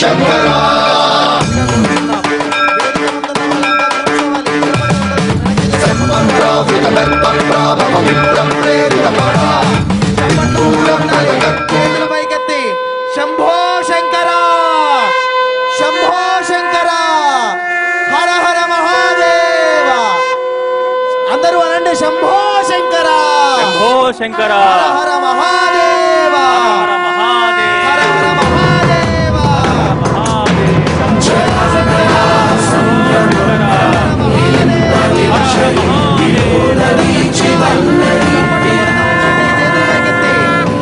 శంభో శంకర శంభో శంకర హర హర మహాదేవ అందరూ అనండి శంభో శంకర శంభో శంకర హర హర మహాదేవ హర మహాదేవ హర హర మహాదేవ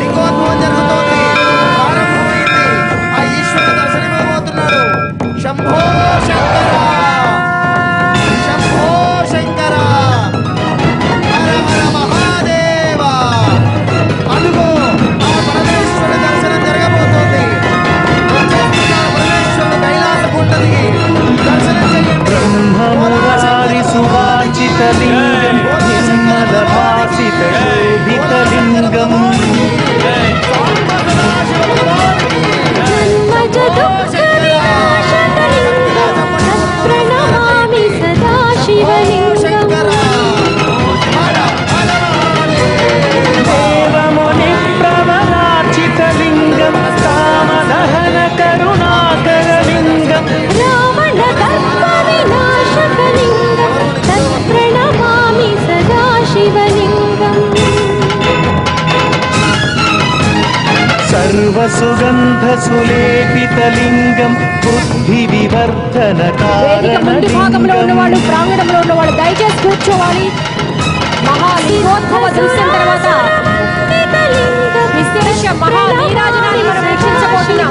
లింగోద్భవం జరుగుతోంది, ప్రారంభమైంది. ఆ ఈశ్వరుని దర్శనమివ్వబోతున్నాడు. శంభో శంకర శంభో శంకర హర హర మహాదేవ. అడుగు ఆ పరమేశ్వరుని దర్శనం జరగబోతోంది. వచ్చేస్తున్నారు పరమేశ్వరుని కైలాసకుండలికి. దర్శనం చేయండి. బ్రహ్మమురారి సువాచితలింగం నిర్మలభాసిత శోభితలింగం ప్రణమామి సదా శివలింగం దేవముని ప్రవరార్చితలింగం కామదహన కరుణాకరలింగం రావణ దర్ప వినాశకలింగం తత్ప్రణమామి సదా శివలింగం సర్వసుగంధ సులేపితలింగం బుద్ధి వివర్ధన వేదిక ముందు భాగంలో ఉన్నవాళ్ళు, ప్రాంగణంలో ఉన్నవాళ్ళు దయచేసి కూర్చోవాలి. మహాలింగోద్భవ దృశ్యం తర్వాత విశేష మహా నీరాజనాన్ని మనం వీక్షించబోతున్నాం.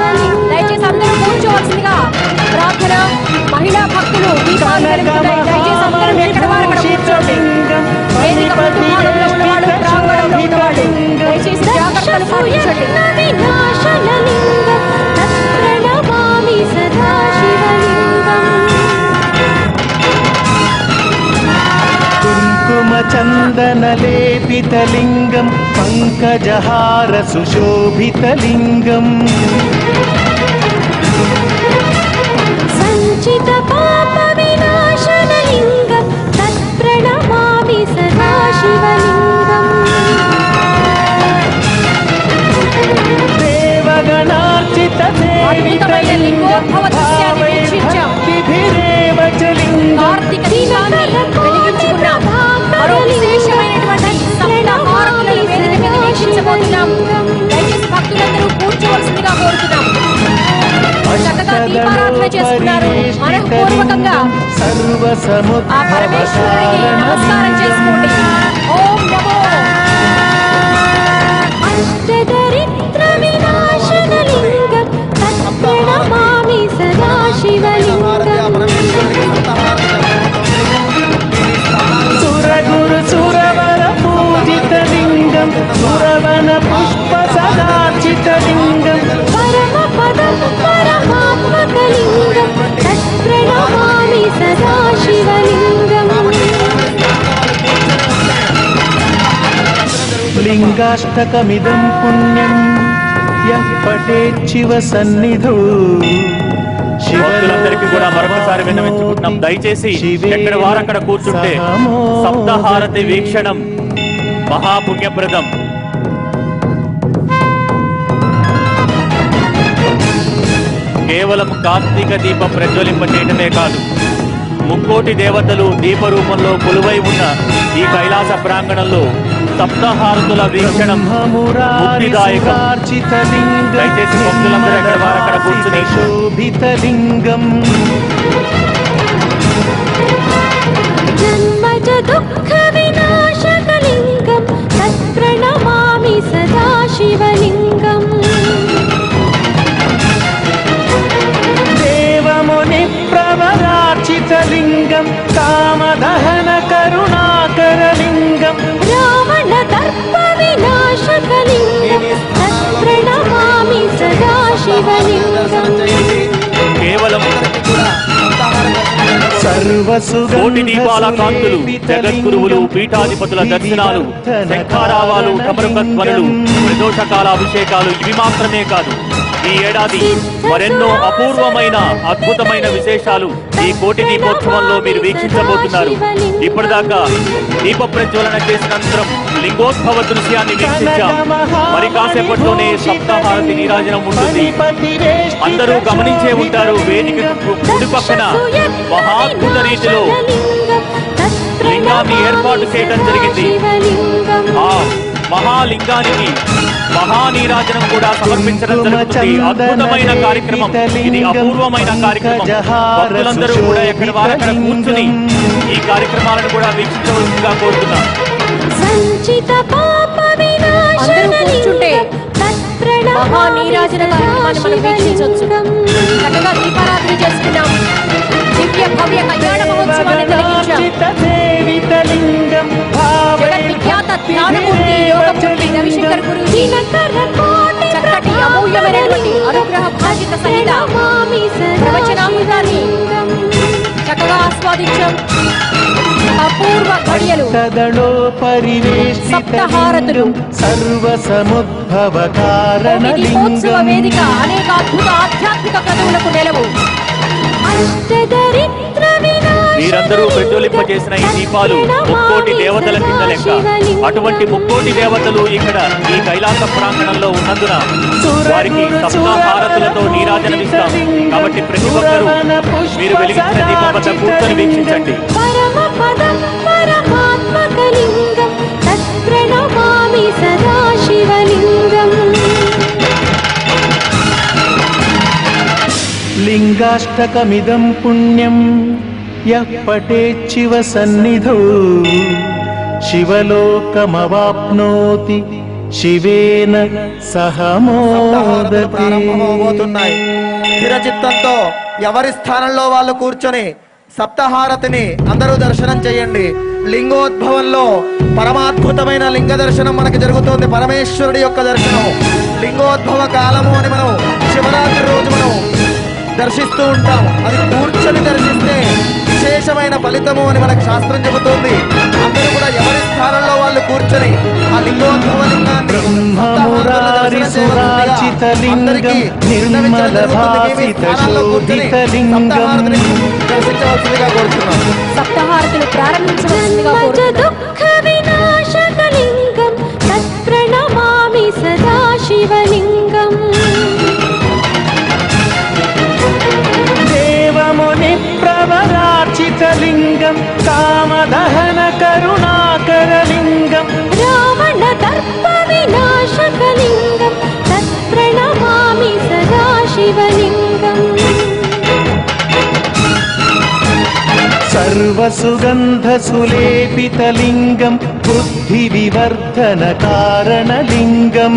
దయచేసి అందరూ కూర్చోవలసిందిగా ప్రార్థన. మహిళా భక్తులు దీపాలు వెలుగుతున్నాయి. దయచేసి అందరూ ఎక్కడ వారు అక్కడ కూర్చోండి. వేదిక ముందు భాగంలో ఉన్నవాళ్ళు, ప్రాంగణంలో ఉన్నవాళ్ళు దయచేసి జాగ్రత్తలు పాటించండి. వినాశనలింగం తత్ప్రణమామి సదా శివలింగం కుంకుమ చందన లేపితలింగం పంకజహార సుశోభితలింగం సంచిత పాప వినాశనలింగం తత్ప్రణమామి సదా శివలింగం దేవగణార్చిత అద్భుతమైన లింగోద్భవ దృశ్యాన్ని వీక్షించాం. కార్తీక దీపాన్ని వెలిగించుకున్నాం. మరో విశేషమైనటువంటి సప్త హారతులను వేదిక మీద వీక్షించబోతున్నాం. దయచేసి భక్తులందరూ కూర్చోవలసిందిగా కోరుతున్నాం. చక్కగా దీపారాధన చేసుకున్నారు. మనఃపూర్వకంగా ఆ పరమేశ్వరుడికి నమస్కారం చేసుకోండి. ఓం నమో అష్టదరిద్ర వినాశనలింగం తత్ప్రణమామి సదా శివలింగం సురగురు సురవర పూజితలింగం సురవన పుష్ప సదార్చితలింగం పరమపదం పరమాత్మకలింగం తత్ప్రణమామి సదా శివలింగం లింగాష్టకమిదం పుణ్యం యః పఠేచ్చివ సన్నిధౌ భక్తులందరికీ కూడా మరొకసారి విన్నవించుకుంటున్నాం. దయచేసి ఎక్కడ వారక్కడ కూర్చుంటే సప్తహారతి వీక్షణం మహాపుణ్యప్రదం. కేవలం కార్తీక దీపం ప్రజ్వలింప చేయటమే కాదు, ముక్కోటి దేవతలు దీప రూపంలో కొలువై ఉన్న ఈ కైలాస ప్రాంగణంలో సప్తహారతుల వీక్షణం ముక్తిదాయకం. దయచేసి భక్తులందరూ ఎక్కడ వారక్కడ కూర్చుని శోభితలింగం జన్మజ దుఃఖ వినాశకలింగం తత్ప్రణమామి సదా శివలింగం దేవముని ప్రవరార్చితలింగం కామదహన కరుణాకరలింగం రావణ దర్ప వినాశకలింగం తత్ప్రణమామి సదా శివలింగం కేవలం కోటి దీపాల కాంతులు, జగద్గురువులు, పీఠాధిపతుల దర్శనాలు, శంఖారావాలు, డమరుకధ్వనులు, ప్రదోషకాల అభిషేకాలు ఇవి మాత్రమే కాదు, ఈ ఏడాది మరెన్నో అపూర్వమైన అద్భుతమైన విశేషాలు ఈ కోటి దీపోత్సవంలో మీరు వీక్షించబోతున్నారు. ఇప్పటిదాకా దీప ప్రజ్వలన చేసిన అనంతరం లింగోద్భవ దృశ్యాన్ని వీక్షించాం. మరి కాసేపట్లోనే సప్తహారతి నీరాజనం ఉంటుంది. అందరూ గమనించే ఉంటారు, వేదికకు కుడి పక్కన మహాద్భుత రీతిలో లింగాన్ని ఏర్పాటు చేయడం జరిగింది. ఆ మహాలింగానికి మహానీరాజనం కూడా సమర్పించడం జరుగుతుంది. అద్భుతమైన కార్యక్రమం ఇది, అపూర్వమైన కార్యక్రమం. భక్తులందరూ కూడా ఎక్కడ వారక్కడ కూర్చుని ఈ కార్యక్రమాలను కూడా వీక్షించవలసిందిగా కోరుతున్నాం. అందరూ కూర్చుంటే మహానీరాజన కార్యక్రమాన్ని మనం వీక్షించవచ్చు. చక్కగా దీపారాధన చేసుకున్నాం. దివ్య భవ్య కళ్యాణ మహోత్సవాన్ని జరిగించాం. జగద్విఖ్యాత జ్ఞానమూర్తి యోగమూర్తి రవిశంకర్ గురూజీ చక్కటి అమూల్యమైనటువంటి అనుగ్రహ భాషిత సహిత ప్రవచనామృతాన్ని చక్కగా ఆస్వాదించాం. అపూర్వ ఘడియలు, సప్తహారతులు, దీపోత్సవ వేదిక అనేక అద్భుత ఆధ్యాత్మిక క్రతువులకు నెలవు. మీరందరూ ప్రజ్వలింపజేసిన ఈ దీపాలు ముక్కోటి దేవతల కింద లెక్క. అటువంటి ముక్కోటి దేవతలు ఇక్కడ ఈ కైలాస ప్రాంగణంలో ఉన్నందున వారికి సప్తహారతులతో నీరాజనమిస్తాం. కాబట్టి ప్రతి ఒక్కరూ మీరు వెలిగించిన దీపం వద్ద కూర్చొని వీక్షించండి. లింగాష్టకమిదం పుణ్యం యః పఠేచ్చివ సన్నిధౌ శివలోకమవాప్నోతి శివేన సహ మోదతి. ప్రారంభమవబోతున్నాయి. స్థిరచిత్తంతో ఎవరి స్థానంలో వాళ్ళు కూర్చొని సప్తహారతిని అందరూ దర్శనం చేయండి. లింగోద్భవంలో పరమాద్భుతమైన లింగ దర్శనం మనకి జరుగుతోంది. పరమేశ్వరుడి యొక్క దర్శనం లింగోద్భవ కాలము అని మనం శివరాత్రి రోజు మనం దర్శిస్తూ ఉంటాం. అది కూర్చొని దర్శిస్తే విశేషమైన ఫలితము అని మనకు శాస్త్రం చెబుతోంది. అందరూ కూడా ఎవరి స్థానంలో వాళ్ళు కూర్చొని ఆ లింగోద్భవ లింగాన్ని దర్శించవలసిందిగా కోరుతున్నాం. సప్తహారతులు ప్రారంభించవలసిందిగా కోరుతున్నాం. శివలింగం దేవముని ప్రవరార్చితలింగం కామదహన కరుణాకరలింగం రావణ దర్ప వినాశకలింగం తత్ప్రణమామి సదా శివలింగం సర్వసుగంధసులేపితలింగం బుద్ధి వివర్ధన కారణలింగం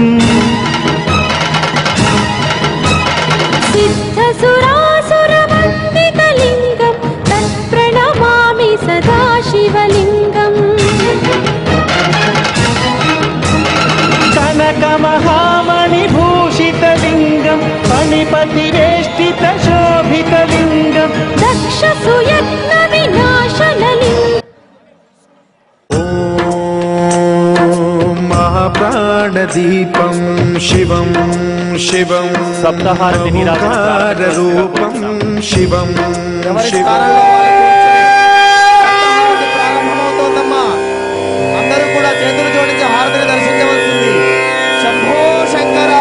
సిద్ధసురాసురవందితలింగం తత్ప్రణమామి సదా శివలింగం కనకమహామణిభూషితలింగం ఫణిపతివేష్టిత శోభితలింగం దక్ష సుయత్న వినాశనలింగం మహాప్రాణదీపం శివం శివం సప్తహారతి నీరాజన రూపం శివం ఎవరి శివం. స్థానంలో వాళ్ళు కూర్చొని ప్రారంభమవుతోందమ్మా. అందరూ కూడా చేతులు జోడించి హారతిని దర్శించవలసింది. శంభో శంకర.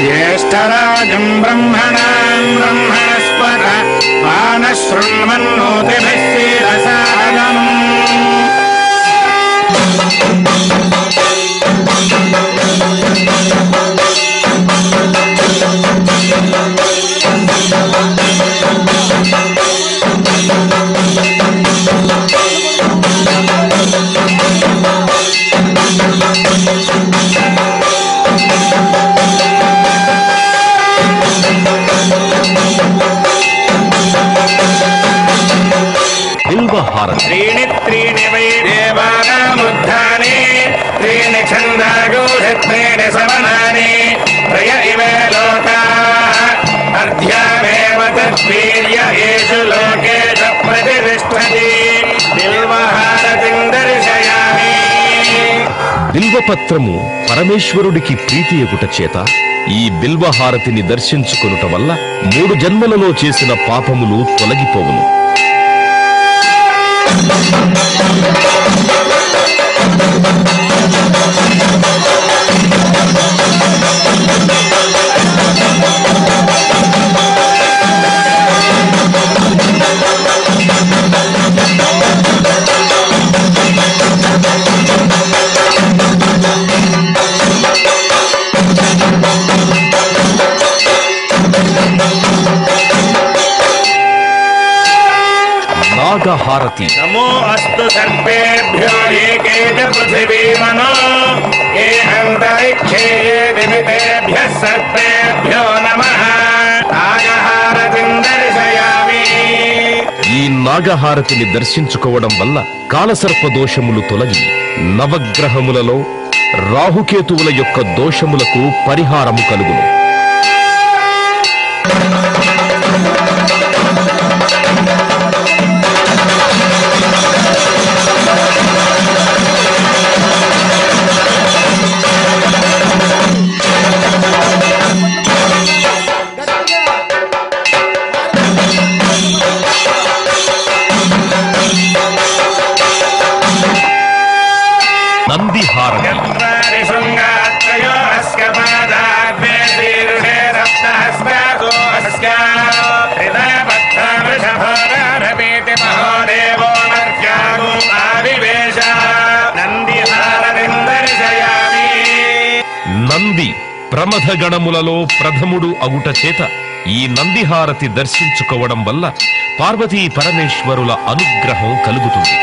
ज्येष्ठराजं ब्रह्मणां ब्रह्मणस्पत आनशृण्वन्नोतिभिः హారతి. त्रीणि त्रीणि वै देवानामुद्धानि त्रीणि छन्दागोषत्रीणि समनानि त्रय इमे लोकाः अर्ध्यामेव तद्वीर्य येषु लोकेषु प्रतिष्ठति बिल्वहारतिं दर्शयामि. బిల్వపత్రము పరమేశ్వరుడికి ప్రీతియగుట చేత ఈ బిల్వహారతిని దర్శించుకొనుట వల్ల 3 జన్మలలో చేసిన పాపములు తొలగిపోవును. నాగహారతి. नमो अस्तु सर्वेभ्यो एके च पृथिवीमनो ये अन्तरिक्षे ये विविधेभ्यः सर्वेभ्यो नमः. नागहारतिं दर्शयामि. ఈ నాగహారతిని దర్శించుకోవడం వల్ల కాలసర్ప దోషములు తొలగి నవగ్రహములలో రాహుకేతువుల యొక్క దోషములకు పరిహారము కలుగును. నంది హారతి. चत्वारि शृङ्गात्रयो अस्य पादाग्ने शीर्षे सप्तहस्तासो अस्य हृदयपद्मवृषभोरारभेति महोदेवो मर्त्यागो आविवेश. नन्दिहारतिं दर्शयामि. నంది ప్రమథ గణములలో ప్రథముడు అగుట చేత ఈ నందిహారతి దర్శించుకోవడం వల్ల పార్వతీ పరమేశ్వరుల అనుగ్రహం కలుగుతుంది.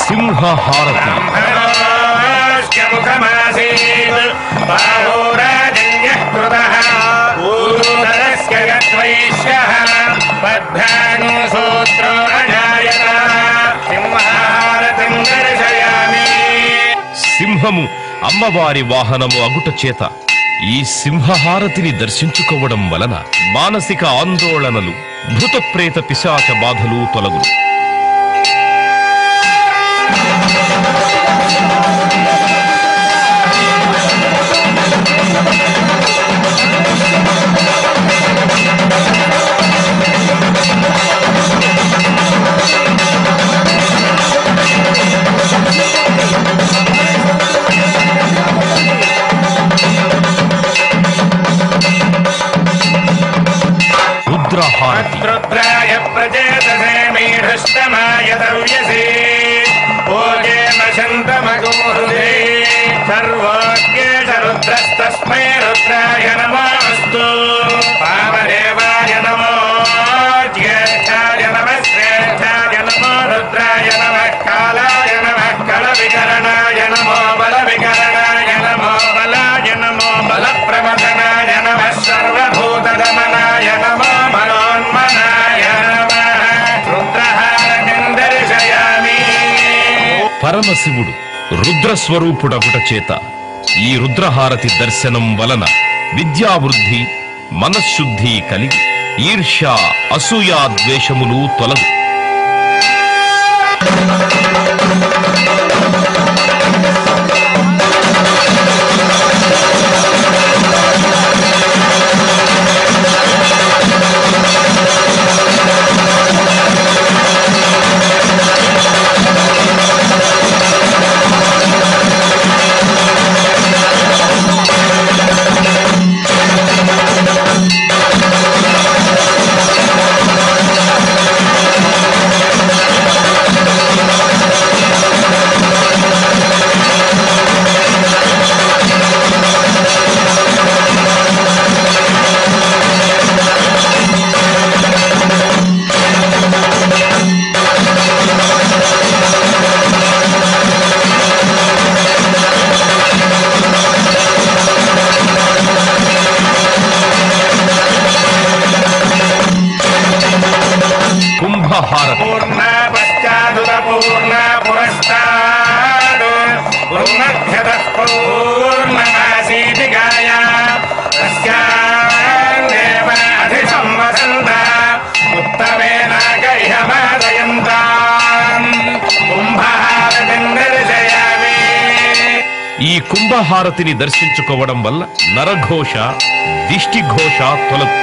సింహహారతి. मुखमासीत् बाहोराजन्यः कृतः ऊरुधरस्य यद्वैश्यः पद्भ्याङ्सूत्रो अजायत. सिंहारतिं दर्शयामि. సింహము అమ్మవారి వాహనము అగుట చేత ఈ సింహహారతిని దర్శించుకోవడం వలన మానసిక ఆందోళనలు భూత ప్రేత పిశాచ బాధలు తొలగును. రుద్రహారతి. रुद्राय प्रचेतसे मीढुष्टमाय दव्यसे भोगे मशन्तमगोहृदे सर्वोज्ञेश रुद्रस्तस्मै रुद्राय नमोऽस्तु. वामदेवाय नमो ज्येष्ठाय नमः श्रेष्ठाय नमो रुद्राय नमः कालाय नमः कलविकरणाय नमो बलविकरणाय नमो बलाय नमो बलप्रमथनाय नमः सर्वभूतदमनाय नमो मनोन्मनाय नमः. रुद्रहारतिं दर्शयामि. పరమశివుడు రుద్రస్వరూపుడగుట చేత ఈ రుద్రహారతి దర్శనం వలన విద్యావృద్ధి మనశ్శుద్ధి కలిగి ఈర్ష్య అసూయా ద్వేషములు తొలగు. కుంభహారతిని దర్శించుకోవడం వల్ల నరఘోష దిష్టిఘోష తొలగు.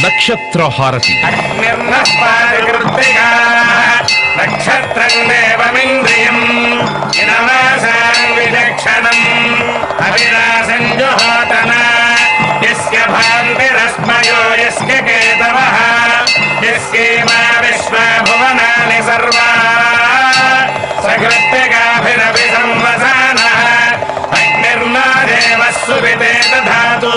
నక్షత్రహారతి. నక్షత్రం దేవమింద్రియం ఇనవాసాన్ విచక్షణం అవినాశం జుహోతన యస్య భాంతిరస్మయో యస్య కేతవః యస్యేమా విశ్వా భువనాని సర్వా సకృత్తికాభిరపి సంవసానః అగ్నిర్నో దేవः సువితే దధాతు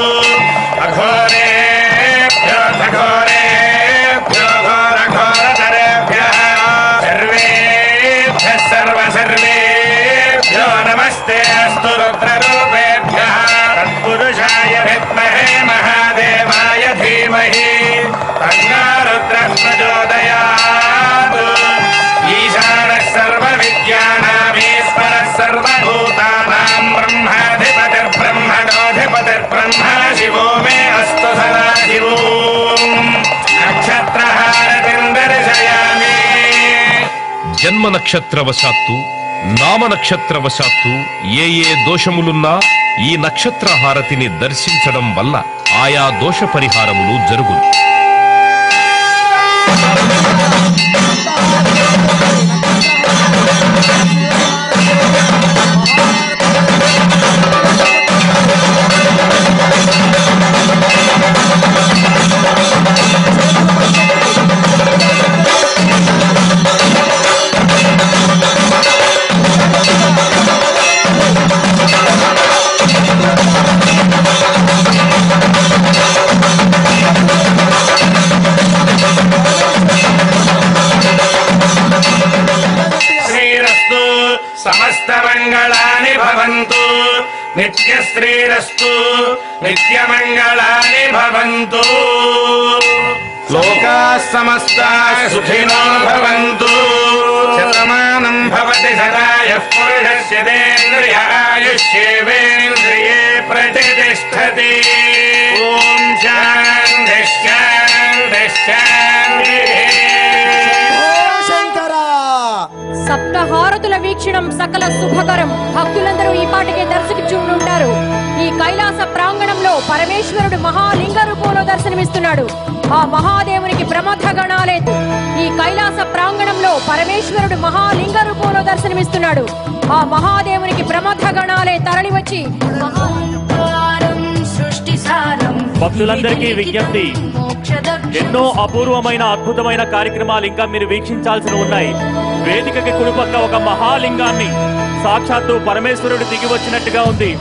అఘోరేభ్యో ఘోరేభ్యో ఘోరఘోరతరేభ్యః సర్వేభ్యः సర్వసర్వేభ్యో నమస్తే అస్తు రుద్రరూపేభ్యः తత్పురుషాయ విద్మహే మహాదేవాయ ధీమహి తన్నో రుద్రః ప్రచోదయాత్. ఈశానः సర్వవిద్యానామీశ్వరः సర్వభూతానాం బ్రహ్మాధిపతిర్బ్రహ్మణోధిపతిర్బ్రహ్మ శివో మే అస్తు సదాశివో. నక్షత్రహారతిం దర్శయామి. జన్మ నక్షత్రవశాత్తు నామ నక్షత్రవశాత్తు ఏ దోషములున్నా ఈ నక్షత్రహారతిని దర్శించడం వల్ల ఆయా దోష పరిహారములు జరుగును. సమస్తమంగళాని భవంతు నిత్యశ్రీరస్తు నిత్యమంగళాని భవంతు. లోకాః సమస్తాః సుఖినో భవంతు. శతమానం భవతి శతాయః పురుషస్య తేంద్రియ ఆయుష్యేవేంద్రియే ప్రతిష్టతి. ఓం శాంతి శాంతి శాంతి. సప్తహారతుల వీక్షణం సకల శుభకరం. భక్తులందరూ ఈ పాటికే దర్శించుంటారు. ఈ కైలాస ప్రాంగణంలో పరమేశ్వరుడు మహాలింగ రూపంలో దర్శనమిస్తున్నాడు. ఆ మహాదేవునికి ప్రమథ గణాలేదు. ఈ కైలాస ప్రాంగణంలో పరమేశ్వరుడు మహాలింగ రూపంలో దర్శనమిస్తున్నాడు. ఆ మహాదేవునికి ప్రమథ గణాలే తరలివచ్చి భక్తులందరికీ విజ్ఞప్తి, ఎన్నో అపూర్వమైన అద్భుతమైన కార్యక్రమాలు ఇంకా మీరు వీక్షించాల్సి ఉన్నాయి. వేదికకి కుడిపక్క ఒక మహాలింగాన్ని సాక్షాత్తు పరమేశ్వరుడు దిగి వచ్చినట్టుగా ఉంది.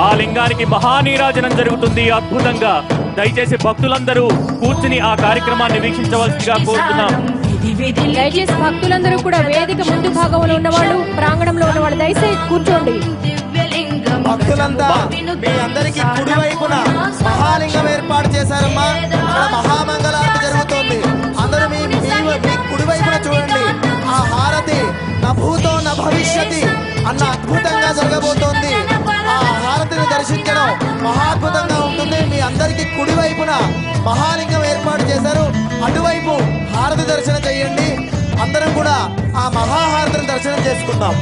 ఆ లింగానికి మహానీరాజనం జరుగుతుంది అద్భుతంగా. దయచేసి భక్తులందరూ కూర్చుని ఆ కార్యక్రమాన్ని వీక్షించవలసిందిగా కోరుతున్నాం. దయచేసి భక్తులందరూ కూడా వేదిక ముందు భాగంలో ఉన్నవాళ్ళు, ప్రాంగణంలో ఉన్నవాళ్ళు దయచేసి కూర్చోండి. భక్తులంతా మీ అందరికీ కుడివైపున మహాలింగం ఏర్పాటు చేశారమ్మా. ఇక్కడ మహామంగళారతి జరుగుతోంది. అందరూ మీ కుడివైపున చూడండి. ఆ హారతి నా భూతో నా భవిష్యతి అన్న అద్భుతంగా జరగబోతోంది. ఆ హారతిని దర్శించడం మహాద్భుతంగా ఉంటుంది. మీ అందరికీ కుడివైపున మహాలింగం ఏర్పాటు చేశారు. అటువైపు హారతి దర్శనం చేయండి. అందరం కూడా ఆ మహాహారతిని దర్శనం చేసుకుందాం.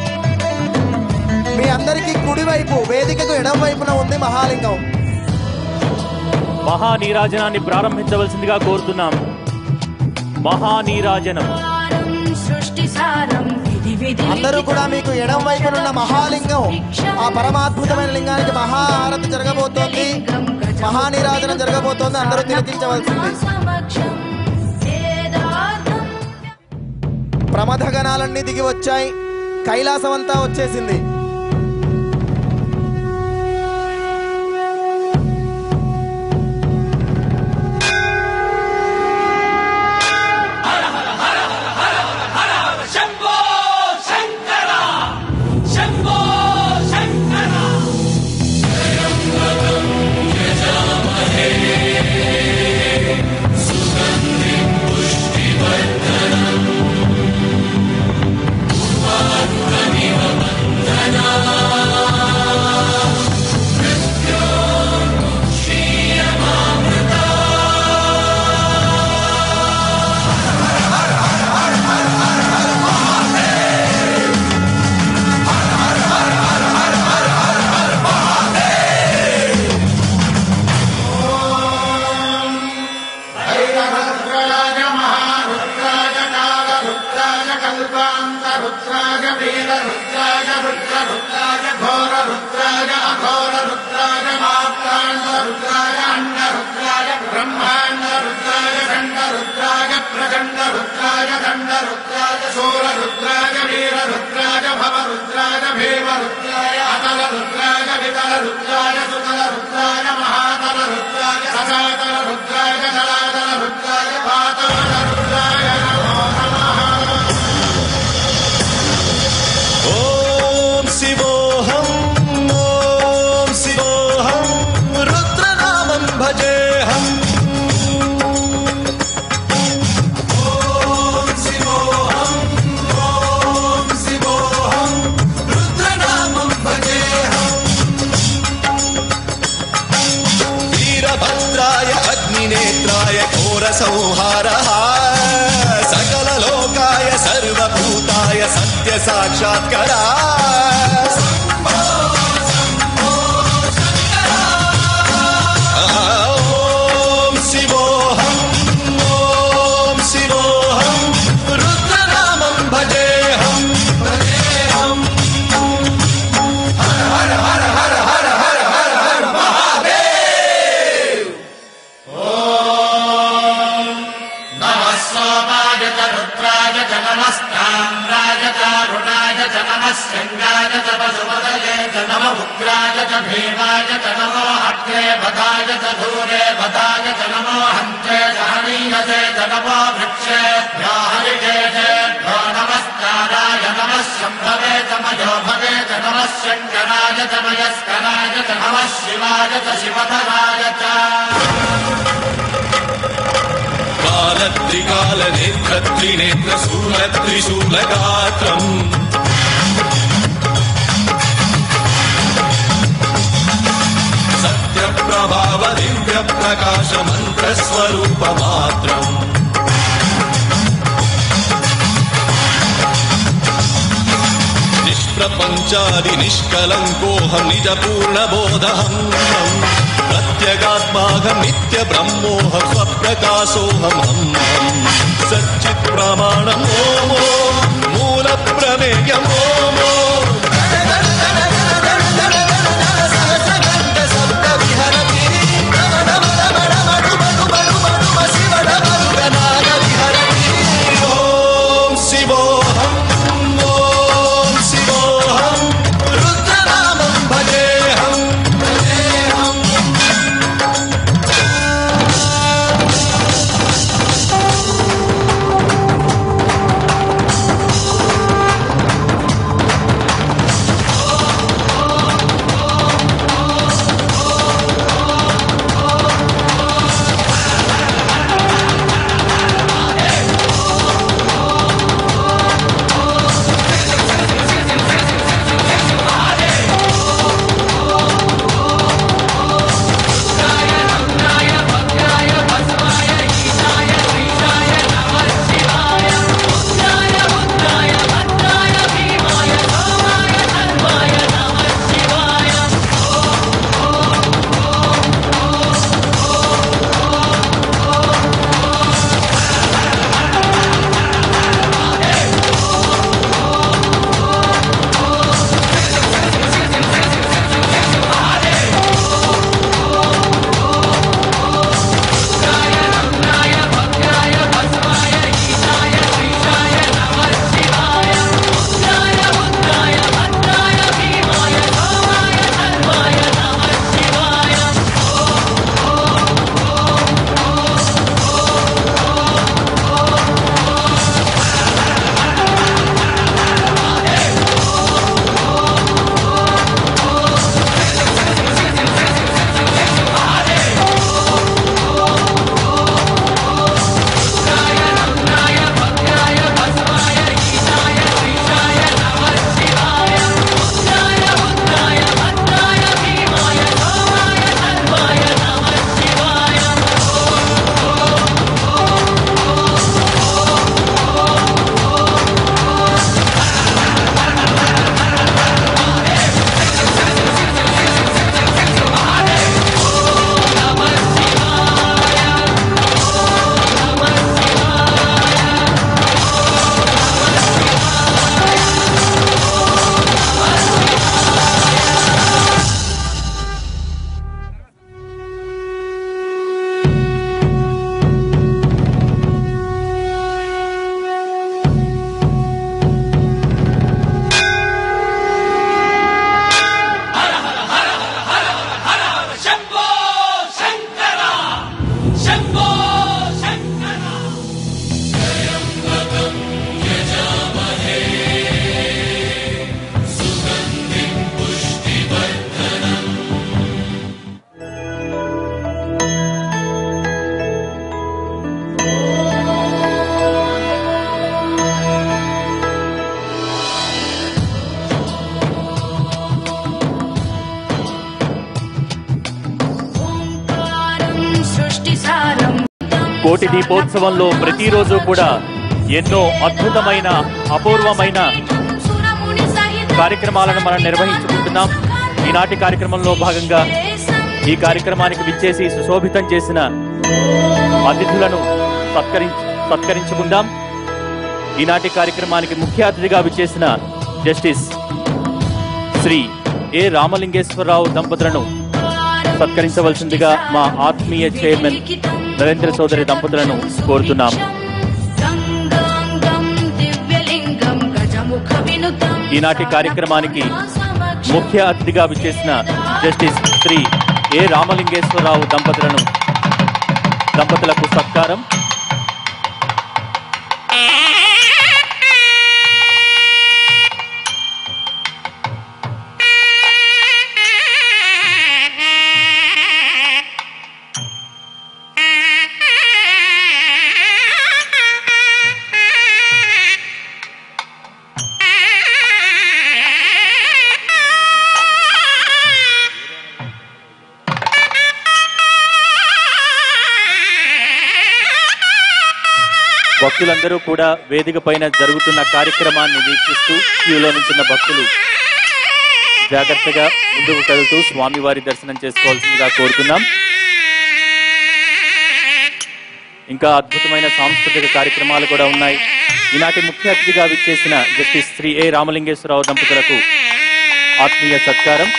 మీ అందరికీ కుడివైపు వేదికకు ఎడమ వైపున ఉంది మహాలింగం. మహానీరాజనాన్ని ప్రారంభించవలసిందిగా కోరుతున్నాం. మహానీరాజనం. అందరూ కూడా మీకు ఎడమ వైపునున్న మహాలింగం, ఆ పరమాద్భుతమైన లింగానికి మహాహారతి జరగబోతోంది. మహానీరాజనం జరగబోతోంది. అందరూ తిలకించవలసింది. ప్రమథ గణాలన్నీ దిగి వచ్చాయి. కైలాసం అంతా వచ్చేసింది. వీర రుద్రాయ రుద్ర రుద్రాయ ఘోర రుద్రాయ అఘోర రుద్రాయ మాప్రాండ రుద్రాయ అండ రుద్రాయ బ్రహ్మాండ రుద్రాయ ఖండ రుద్రాయ ప్రచండ రుద్రాయ దండ రుద్రాయ శూర రుద్రాయ వీర రుద్రాయ భవ రుద్రాయ భీమ రుద్రాయ అతల రుద్రాయ వితల రుద్రాయ సుతల రుద్రాయ మహాతల రుద్రాయ సదాతల రుద్రాయ జలాతల రుద్రాయ పాతల రుద్రాయ నమో నమః. ఓం శివోహం ఓం శివోహం రుద్రనామం భజేహం. ఓం శివోహం ఓం శివోహం రుద్రనామం భజేహం. వీరభద్రాయ అగ్నినేత్రాయ ఘోర సంహారః సకల లోకాయ సర్వభూతాయ సత్య సాక్షాత్కరా. ఓం శివోహం ఓం శివోహం రుద్రనామం భజేహం భజేహం. హర హర హర హర హర హర హర మహాదేవ్. నమః సోమాయ చ రుద్రాయ చ నమస్తామ్రాయ చ అరుణాయ చ నమః శంగాయ చ పశుపతయే చ నమః ఉగ్రాయ చ భీమాయ చ నమో అగ్రే వదాయ చ ధూరే వదాయ చ నమో హంతే చ హనీయతే చ నమో వృక్షేభ్యో హరికేశేభ్యో నమస్కారాయ నమః శంభవే చ మయో భవే చ నమః శంకరాయ చ మయస్కరాయ చ నమః శివాయ చ శివధరాయ చ. కాలత్రికాల నేత్ర త్రినేత్ర శూల త్రిశూల గాత్రం. సత్య ప్రభావ దివ్య ప్రకాశ మంత్ర స్వరూప మాత్రం. నిష్ప్రపంచాది నిష్కలంకోహం నిజ పూర్ణ బోధహం. ప్రత్యగాత్మాహం నిత్య బ్రహ్మోహం స్వప్రకాశోహం. సచ్చిత్ ప్రమాణం ఓమో మూల ప్రమేయం ఓమో. ఓం శివోహం ఓం శివోహం రుద్రనామం భజేహం భజేహం. కోటి దీపోత్సవంలో ప్రతిరోజు కూడా ఎన్నో అద్భుతమైన అపూర్వమైన కార్యక్రమాలను మనం నిర్వహించుకుంటున్నాం. ఈనాటి కార్యక్రమంలో భాగంగా ఈ కార్యక్రమానికి విచ్చేసి సుశోభితం చేసిన అతిథులను సత్కరించుకుందాం. ఈనాటి కార్యక్రమానికి ముఖ్య అతిథిగా విచ్చేసిన జస్టిస్ శ్రీ ఏ రామలింగేశ్వరరావు దంపతులను సత్కరించవలసిందిగా మా ఆత్మీయ చైర్మన్ నరేంద్ర చౌదరి దంపతులను కోరుతున్నాం. ఈనాటి కార్యక్రమానికి ముఖ్య అతిథిగా విచ్చేసిన జస్టిస్ శ్రీ ఏ రామలింగేశ్వరరావు దంపతులకు సత్కారం. భక్తులందరూ కూడా వేదిక పైన జరుగుతున్న కార్యక్రమాన్ని వీక్షిస్తూ క్యూలో నించున్న భక్తులు జాగ్రత్తగా ముందుకు కదులుతూ స్వామివారి దర్శనం చేసుకోవాల్సిందిగా కోరుతున్నాం. ఇంకా అద్భుతమైన సాంస్కృతిక కార్యక్రమాలు కూడా ఉన్నాయి. ఈనాటి ముఖ్య అతిథిగా విచ్చేసిన జస్టిస్ శ్రీ ఏ రామలింగేశ్వరరావు దంపతులకు ఆత్మీయ సత్కారం.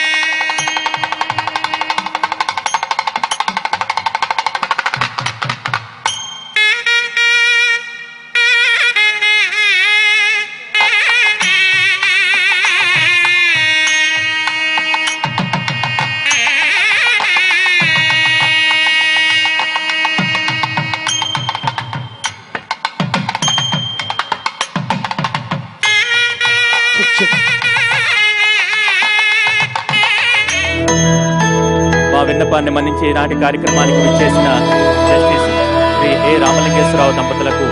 విన్నపాన్ని మన్నించి ఈనాటి కార్యక్రమానికి విచ్చేసిన జస్టిస్ శ్రీ ఏ రామలింగేశ్వరరావు దంపతులకు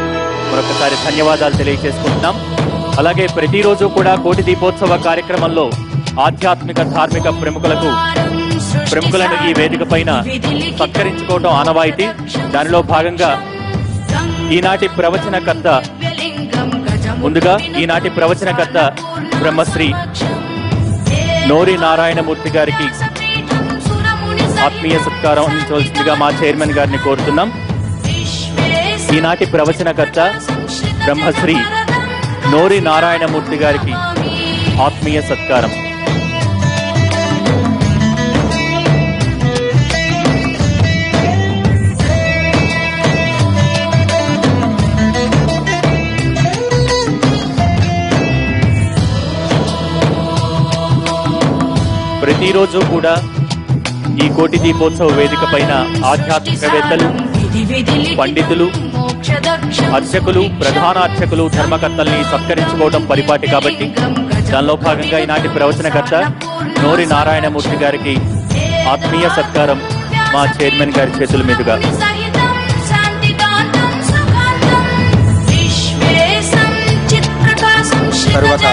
మరొకసారి ధన్యవాదాలు తెలియజేసుకుంటున్నాం. అలాగే ప్రతిరోజు కూడా కోటి దీపోత్సవ కార్యక్రమంలో ఆధ్యాత్మిక ధార్మిక ప్రముఖులను ఈ వేదిక పైన సత్కరించుకోవడం ఆనవాయితీ. దానిలో భాగంగా ఈనాటి ప్రవచనకర్త బ్రహ్మశ్రీ నోరి నారాయణమూర్తి గారికి ఆత్మీయ సత్కారం అందించవలసిందిగా మా చైర్మన్ గారిని కోరుతున్నాం. ఈనాటి ప్రవచనకర్త బ్రహ్మశ్రీ నోరి నారాయణమూర్తి గారికి ఆత్మీయ సత్కారం. ప్రతిరోజు కూడా ఈ కోటి దీపోత్సవ వేదిక పైన ఆధ్యాత్మికవేత్తలు, పండితులు, అర్చకులు, ప్రధాన అర్చకులు, ధర్మకర్తల్ని సత్కరించుకోవడం పరిపాటి కాబట్టి దానిలో భాగంగా ఈనాటి ప్రవచనకర్త నోరి నారాయణమూర్తి గారికి ఆత్మీయ సత్కారం మా చైర్మన్ గారి చేతుల మీదుగా. తరువాత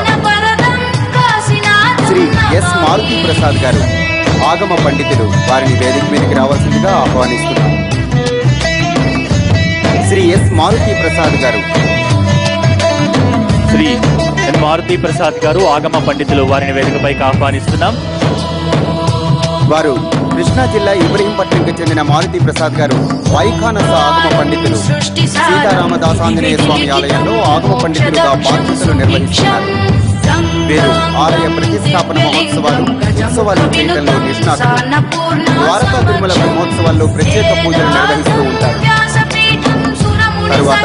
శ్రీ ఎస్ మారుతి ప్రసాద్ గారు ఆగమ పండితులు, వారిని వేదిక మీదకి రావాల్సిందిగా ఆహ్వానిస్తున్నాం. శ్రీ ఎస్ మారుతి ప్రసాద్ గారు. శ్రీ ఎన్ మారుతి ప్రసాద్ గారు ఆగమ పండితులు, వారిని వేదికపైకి ఆహ్వానిస్తున్నాం. వారు కృష్ణా జిల్లా ఇబ్రహీంపట్నంకి చెందిన మారుతి ప్రసాద్ గారు వైఖానస ఆగమ పండితులు. సీతారామదాసాంజనేయ స్వామి ఆలయంలో ఆగమ పండితులుగా బాధ్యతలు నిర్వహిస్తున్నారు. వీరు ఆలయ ప్రతిష్టాపన మహోత్సవాలు, ఉత్సవాలు చేయడంలో నిష్ణాతులు. ద్వారకా తిరుమల బ్రహ్మోత్సవాల్లో ప్రత్యేక పూజలు నిర్వహిస్తూ ఉంటారు. తరువాత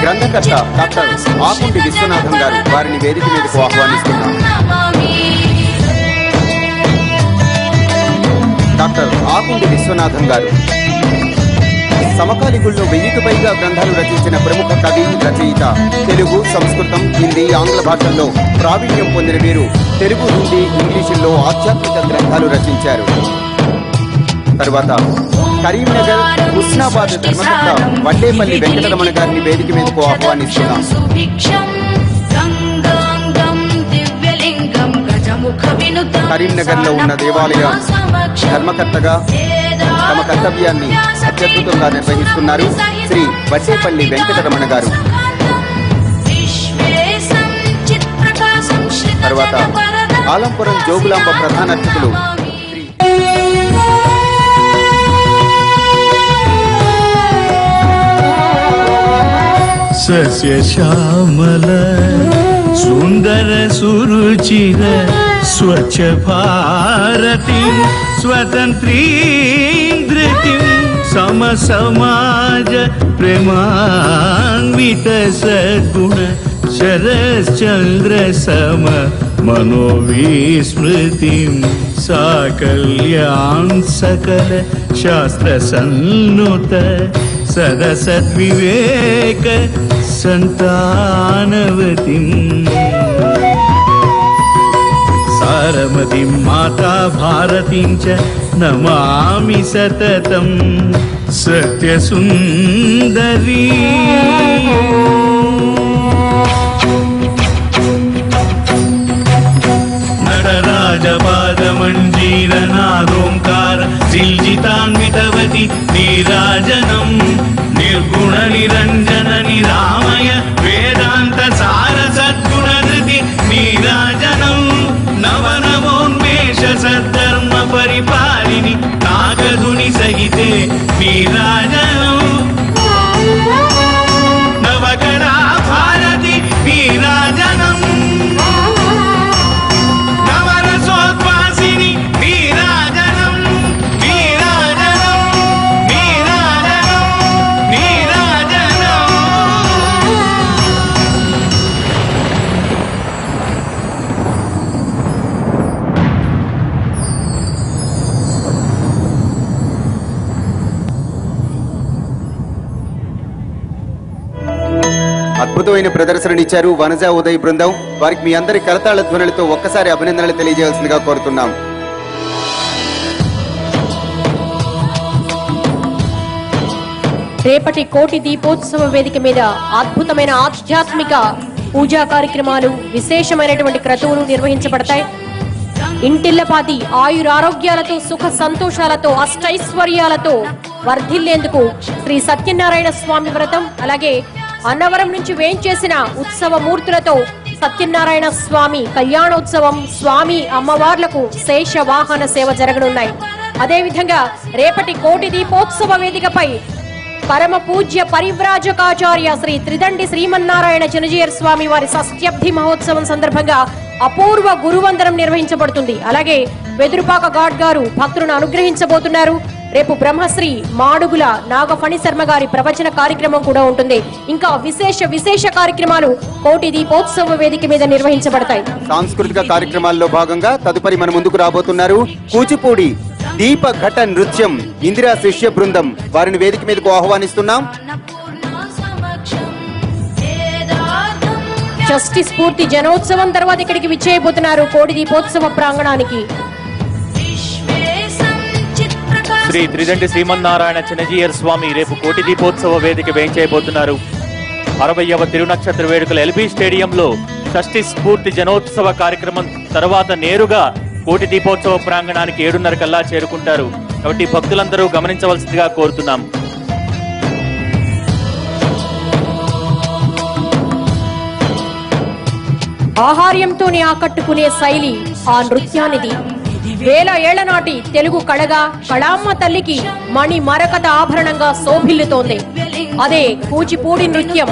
గ్రంథకర్త డాక్టర్ ఆకుంటి విశ్వనాథం గారు, వారిని వేదిక మీదకు ఆహ్వానిస్తున్నారు. డాక్టర్ ఆకుంటి విశ్వనాథం గారు సమకాలికుల్లో 1000కి పైగా గ్రంథాలు రచించిన ప్రముఖ కవి, రచయిత. తెలుగు, సంస్కృతం, హిందీ, ఆంగ్ల భాషల్లో ప్రావీణ్యం పొందిన వీరు తెలుగు, హిందీ, ఇంగ్లీషుల్లో ఆధ్యాత్మిక గ్రంథాలు రచించారు. తరువాత కరీంనగర్, హుస్నాబాద్ ధర్మకర్త వడ్డేపల్లి వెంకటరమణ గారిని వేదిక మీదకు ఆహ్వానిస్తున్నాం. కరీంనగర్లో ఉన్న దేవాలయ ధర్మకర్తగా తమ కర్తవ్యాన్ని అత్యద్భుతంగా నిర్వహిస్తున్నారు శ్రీ వడ్డేపల్లి వెంకటరమణ గారు. తర్వాత ఆలంపురం జోగులాంబ ప్రధాన అర్చకులు సస్య శ్యామల సుందర సురుచిర స్వచ్ఛ భారతి స్వతంత్రీంద్రతి సమ సమాజ ప్రేమాన్విత సద్గుణ శరశ్చంద్ర సమ మనోవిస్మృతి సాకల్యాన్ సకల శాస్త్ర సన్నుత సదసద్వివేక సంతానవతిం సారమతిం మాతా భారతిం చ నమామి సతతం సత్యసుందరీ. నటరాజపాదమంజీరనాదోంకార సిల్జితాన్వితవతి నీరాజనం నిర్గుణ నిరంజన నిరామయ వేదాంత సార సద్గుణధృతి నీరాజనం నవనవోన్మేష సద్ధర్మ పరిపాలిని నాగధుని సహితే నీరాజనం నవకళా భారతి నీరాజనం నవరసోద్వాసిని నీరాజనం నీరాజనం నీరాజనం నీరాజనం. అద్భుతమైన ప్రదర్శననిచ్చారు వనజ ఉదయ్ బృందం. వారికి మీ అందరి కరతాళ ధ్వనులతో ఒక్కసారి అభినందనలు తెలియజేయాల్సిందిగా కోరుతున్నాం. రేపటి కోటి దీపోత్సవ వేదిక మీద అద్భుతమైన ఆధ్యాత్మిక పూజా కార్యక్రమాలు, విశేషమైనటువంటి క్రతువులు నిర్వహించబడతాయి. ఇంటిల్లపాది ఆయురారోగ్యాలతో సుఖ సంతోషాలతో అష్టైశ్వర్యాలతో వర్ధిల్లేందుకు శ్రీ సత్యనారాయణ స్వామి వ్రతం, అలాగే అన్నవరం నుంచి వేంచేసిన ఉత్సవ మూర్తులతో సత్యనారాయణ స్వామి కళ్యాణోత్సవం, స్వామి అమ్మవార్లకు శేష వాహన సేవ జరగనున్నాయి. అదేవిధంగా రేపటి కోటి దీపోత్సవ వేదికపై పరమ పూజ్య పరివ్రాజకాచార్య శ్రీ త్రిదండి శ్రీమన్నారాయణ చినజీయర్ స్వామి వారి షష్ఠ్యబ్ది మహోత్సవం సందర్భంగా అపూర్వ గురువందనం నిర్వహించబడుతుంది. అలాగే వెదురుపాక గాడ్ గారు భక్తులను అనుగ్రహించబోతున్నారు. రేపు బ్రహ్మశ్రీ మాడుగుల నాగఫణి శర్మ గారి ప్రవచన కార్యక్రమం కూడా ఉంటుంది. ఇంకా విశేష కార్యక్రమాలు కోటి దీపోత్సవ వేదిక మీద నిర్వహించబడతాయి. సాంస్కృతిక కార్యక్రమాల్లో భాగంగా తదుపరి మన ముందుకు రాబోతున్నారు కూచిపూడి దీప ఘట నృత్యం ఇందిరా శిష్య బృందం. వారిని వేదిక మీదకు ఆహ్వానిస్తున్నాం. షష్ఠి స్ఫూర్తి జనోత్సవం తర్వాత ఇక్కడికి విచ్చేయబోతున్నారు కోటి దీపోత్సవ ప్రాంగణానికి. శ్రీ త్రిదండి శ్రీమన్నారాయణ చినజీయర్ స్వామి రేపు కోటి దీపోత్సవ వేదిక వేయించేయబోతున్నారు. 60వ తిరునక్షత్ర వేడుకల ఎల్బీ స్టేడియంలో షష్ఠి స్ఫూర్తి జనోత్సవ కార్యక్రమం తర్వాత నేరుగా కోటి దీపోత్సవ ప్రాంగణానికి 7:30 కల్లా చేరుకుంటారు. కాబట్టి భక్తులందరూ గమనించవలసిందిగా కోరుతున్నాం. ఆహార్యంతోనే ఆకట్టుకునే శైలి ఆ నృత్యానిది. వేల ఏళ్ల నాటి తెలుగు కళగా కళామ్మ తల్లికి మణి మరకత ఆభరణంగా శోభిల్లుతోంది. అదే కూచిపూడి నృత్యం.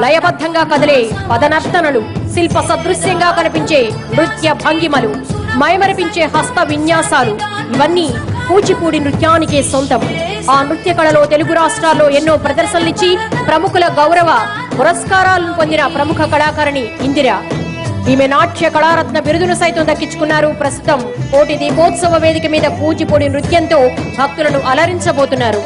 లయబద్ధంగా కదిలే పదనర్తనలు, శిల్ప సదృశ్యంగా కనిపించే నృత్య భంగిమలు, మైమరిపించే హస్త విన్యాసాలు ఇవన్నీ కూచిపూడి నృత్యానికే సొంతం. ఆ నృత్య కళలో తెలుగు రాష్ట్రాల్లో ఎన్నో ప్రదర్శనలిచ్చి ప్రముఖుల గౌరవ పురస్కారాలను పొందిన ప్రముఖ కళాకారిణి ఇందిర. ఈమె నాట్య కళారత్న బిరుదును సైతం దక్కించుకున్నారు. ప్రస్తుతం కోటి దీపోత్సవ వేదిక మీద కూచిపూడి నృత్యంతో భక్తులను అలరించబోతున్నారు.